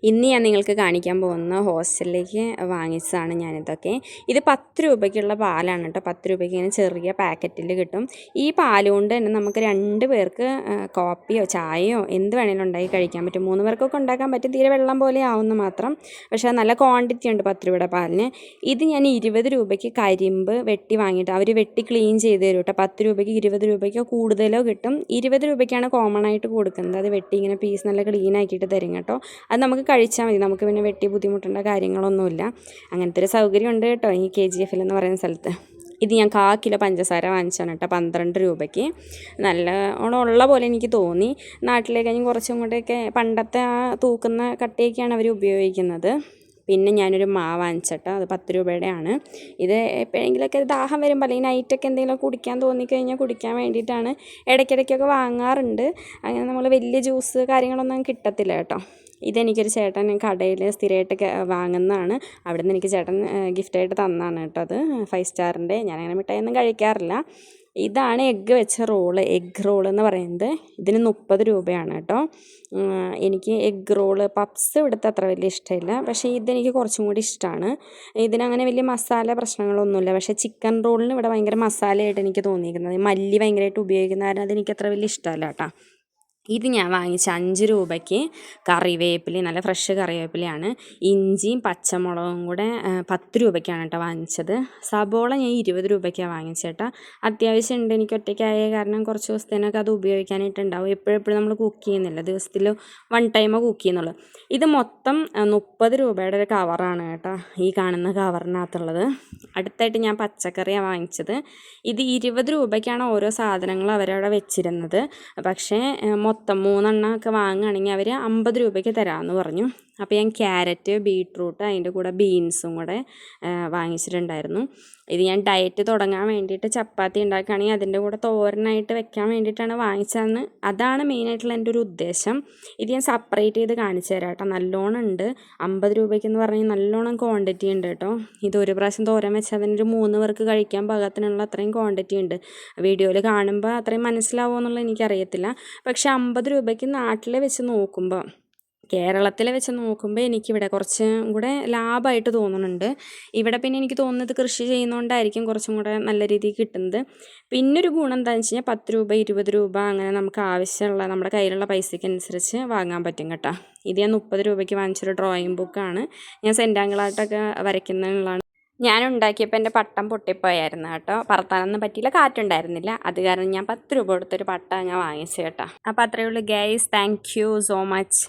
ഇന്ന് ഞാൻ നിങ്ങൾക്ക് കാണിക്കാൻ പോകുന്ന ഹോസ്റ്റലിലേക്ക് വാങ്ങിച്ചതാണ് ഞാനിതൊക്കെ. ഇത് 10 രൂപയ്ക്കുള്ള പാലാണ് കേട്ടോ. 10 രൂപയ്ക്ക് ഇങ്ങനെ ചെറിയ പാക്കറ്റിൽ കിട്ടും. ഈ പാൽ കൊണ്ട് തന്നെ നമുക്ക് 2 പേർക്ക് കോപ്പിയോ ചായയോ എന്ത് വേണമെങ്കിലും ഉണ്ടാക്കി കഴിക്കാൻ പറ്റും. 3 പേർക്കൊക്കെ ഉണ്ടാക്കാൻ പറ്റും. തീരെ വെള്ളം പോലെ ആവുന്ന മാത്രം. പക്ഷേ നല്ല ക്വാണ്ടിറ്റി ഉണ്ട് 10 രൂപയുടെ പാലിന്. ഇത് ഞാൻ 20 രൂപയ്ക്ക് കരിമ്പ് വെട്ടി വാങ്ങിയിട്ട് അവർ വെട്ടി ക്ലീൻ ചെയ്ത് തരും കേട്ടോ. 10 രൂപയ്ക്ക് 20 രൂപയ്ക്കോ കൂടുതലോ കിട്ടും. 20 രൂപയ്ക്കാണ് കോമൺ ആയിട്ട് കൊടുക്കുന്നത്. അത് വെട്ടി ഇങ്ങനെ പീസ് നല്ല ക്ലീൻ ആക്കിയിട്ട് തരും കേട്ടോ. അത് നമുക്ക് കഴിച്ചാൽ മതി. നമുക്ക് പിന്നെ വെട്ടി ബുദ്ധിമുട്ടേണ്ട കാര്യങ്ങളൊന്നുമില്ല. അങ്ങനത്തെ ഒരു സൗകര്യം ഉണ്ട് കേട്ടോ ഈ KGF എന്ന് പറയുന്ന സ്ഥലത്ത്. ഇത് ഞാൻ 1/4 കിലോ പഞ്ചസാര വാങ്ങിച്ചാണ് കേട്ടോ 12 രൂപയ്ക്ക്. നല്ല ഉള്ള പോലെ എനിക്ക് തോന്നി. നാട്ടിലേക്ക് കഴിഞ്ഞ് കുറച്ചും കൂടെയൊക്കെ പണ്ടത്തെ ആ തൂക്കുന്ന കട്ടയൊക്കെയാണ് അവർ ഉപയോഗിക്കുന്നത്. പിന്നെ ഞാനൊരു മാവ് വാങ്ങിച്ചിട്ടോ, അത് 10 രൂപയുടെ ആണ്. ഇത് എപ്പോഴെങ്കിലുമൊക്കെ ദാഹം വരുമ്പോൾ അല്ലെങ്കിൽ നൈറ്റൊക്കെ എന്തെങ്കിലും കുടിക്കാൻ തോന്നിക്കഴിഞ്ഞാൽ കുടിക്കാൻ വേണ്ടിയിട്ടാണ് ഇടയ്ക്കിടയ്ക്കൊക്കെ വാങ്ങാറുണ്ട്. അങ്ങനെ നമ്മൾ വലിയ ജ്യൂസ് കാര്യങ്ങളൊന്നും കിട്ടത്തില്ല കേട്ടോ. ഇതെനിക്കൊരു ചേട്ടൻ കടയിൽ സ്ഥിരമായിട്ട് വാങ്ങുന്നതാണ്. അവിടെ നിന്ന് എനിക്ക് ചേട്ടൻ ഗിഫ്റ്റായിട്ട് തന്നതാണ് കേട്ടോ. അത് 5 സ്റ്റാറിൻ്റെ. ഞാനങ്ങനെ മിഠായിയൊന്നും കഴിക്കാറില്ല. ഇതാണ് എഗ്ഗ് വെച്ച റോള്, എഗ്ഗ് റോൾ എന്ന് പറയുന്നത്. ഇതിന് 30 രൂപയാണ് കേട്ടോ. എനിക്ക് എഗ്ഗ് റോള് പപ്സ് ഇവിടുത്തെ അത്ര വലിയ ഇഷ്ടമില്ല. പക്ഷേ ഇതെനിക്ക് കുറച്ചും കൂടി ഇഷ്ടമാണ്. ഇതിനങ്ങനെ വലിയ മസാല പ്രശ്നങ്ങളൊന്നുമില്ല. പക്ഷേ ചിക്കൻ റോളിന് ഇവിടെ ഭയങ്കര മസാലയായിട്ട് എനിക്ക് തോന്നിയിരിക്കുന്നത്. മല്ലി ഭയങ്കരമായിട്ട് ഉപയോഗിക്കുന്ന കാരണം അതെനിക്ക് അത്ര വലിയ ഇഷ്ടമല്ല കേട്ടോ. ഇത് ഞാൻ വാങ്ങിച്ച 5 രൂപയ്ക്ക് കറിവേപ്പില, നല്ല ഫ്രഷ് കറിവേപ്പിലയാണ്. ഇഞ്ചിയും പച്ചമുളകും കൂടെ 10 രൂപയ്ക്കാണ് കേട്ടോ വാങ്ങിച്ചത്. സബോള ഞാൻ 20 രൂപയ്ക്കാണ് വാങ്ങിച്ചേട്ടാ. അത്യാവശ്യം ഉണ്ട്. എനിക്ക് ഒറ്റയ്ക്കായ കാരണം കുറച്ച് ദിവസത്തേനൊക്കെ അത് ഉപയോഗിക്കാനായിട്ടുണ്ടാവും. എപ്പോഴും നമ്മൾ കുക്ക് ചെയ്യുന്നില്ല, ദിവസത്തിൽ 1 ടൈമോ കുക്ക് ചെയ്യുന്നുള്ളൂ. ഇത് മൊത്തം 30 രൂപയുടെ ഒരു കവറാണ് കേട്ടോ, ഈ കാണുന്ന കവറിനകത്തുള്ളത്. അടുത്തായിട്ട് ഞാൻ പച്ചക്കറിയാണ് വാങ്ങിച്ചത്. ഇത് 20 രൂപയ്ക്കാണ് ഓരോ സാധനങ്ങളും അവരവിടെ വെച്ചിരുന്നത്. പക്ഷേ മൊത്തം 3 എണ്ണമൊക്കെ വാങ്ങുകയാണെങ്കിൽ അവർ 50 രൂപയ്ക്ക് തരാമെന്ന് പറഞ്ഞു. അപ്പോൾ ഞാൻ ക്യാരറ്റ്, ബീട്രൂട്ട്, അതിൻ്റെ കൂടെ ബീൻസും കൂടെ വാങ്ങിച്ചിട്ടുണ്ടായിരുന്നു. ഇത് ഞാൻ ഡയറ്റ് തുടങ്ങാൻ വേണ്ടിയിട്ട് ചപ്പാത്തി ഉണ്ടാക്കുകയാണെങ്കിൽ അതിൻ്റെ കൂടെ തോരനായിട്ട് വെക്കാൻ വേണ്ടിയിട്ടാണ് വാങ്ങിച്ചതെന്ന്. അതാണ് മെയിനായിട്ടുള്ള എൻ്റെ ഒരു ഉദ്ദേശം. ഇത് ഞാൻ സെപ്പറേറ്റ് ചെയ്ത് കാണിച്ചു തരാം കേട്ടോ. നല്ലോണം ഉണ്ട്. 50 രൂപയ്ക്കെന്ന് പറഞ്ഞാൽ നല്ലോണം ക്വാണ്ടിറ്റി ഉണ്ട് കേട്ടോ. ഇത് ഒരു പ്രാവശ്യം തോരൻ വെച്ചാൽ അതിനൊരു 3 പേർക്ക് കഴിക്കാൻ പാകത്തിനുള്ള അത്രയും ക്വാണ്ടിറ്റി ഉണ്ട്. വീഡിയോയിൽ കാണുമ്പോൾ അത്രയും മനസ്സിലാവുമോ എന്നുള്ളത് എനിക്കറിയത്തില്ല. പക്ഷേ 50 രൂപയ്ക്ക് നാട്ടിൽ വെച്ച് നോക്കുമ്പോൾ, കേരളത്തിൽ വെച്ച് നോക്കുമ്പോൾ എനിക്കിവിടെ കുറച്ചും കൂടെ ലാഭമായിട്ട് തോന്നുന്നുണ്ട്. ഇവിടെ പിന്നെ എനിക്ക് തോന്നുന്നത് കൃഷി ചെയ്യുന്നതുകൊണ്ടായിരിക്കും കുറച്ചും കൂടെ നല്ല രീതിയിൽ കിട്ടുന്നത്. പിന്നൊരു ഗുണം എന്താണെന്ന് വെച്ച് കഴിഞ്ഞാൽ 10 രൂപ 20 രൂപ അങ്ങനെ നമുക്ക് ആവശ്യമുള്ള നമ്മുടെ കയ്യിലുള്ള പൈസയ്ക്ക് അനുസരിച്ച് വാങ്ങാൻ പറ്റും കേട്ടോ. ഇത് ഞാൻ 30 രൂപയ്ക്ക് വാങ്ങിച്ചൊരു ഡ്രോയിങ് ബുക്കാണ്. ഞാൻ സെൻറ്റാങ്കിളായിട്ടൊക്കെ വരയ്ക്കുന്നതിനുള്ളതാണ്. ഞാൻ ഉണ്ടാക്കിയപ്പോൾ എൻ്റെ പട്ടം പൊട്ടിപ്പോയായിരുന്നു കേട്ടോ. പറത്താനൊന്നും പറ്റിയില്ല, കാറ്റുണ്ടായിരുന്നില്ല. അത് കാരണം ഞാൻ 10 രൂപ കൊടുത്തൊരു പട്ടം ഞാൻ വാങ്ങിച്ചു കേട്ടോ. അപ്പോൾ അത്രയേ ഉള്ളൂ guys. Thank you so much.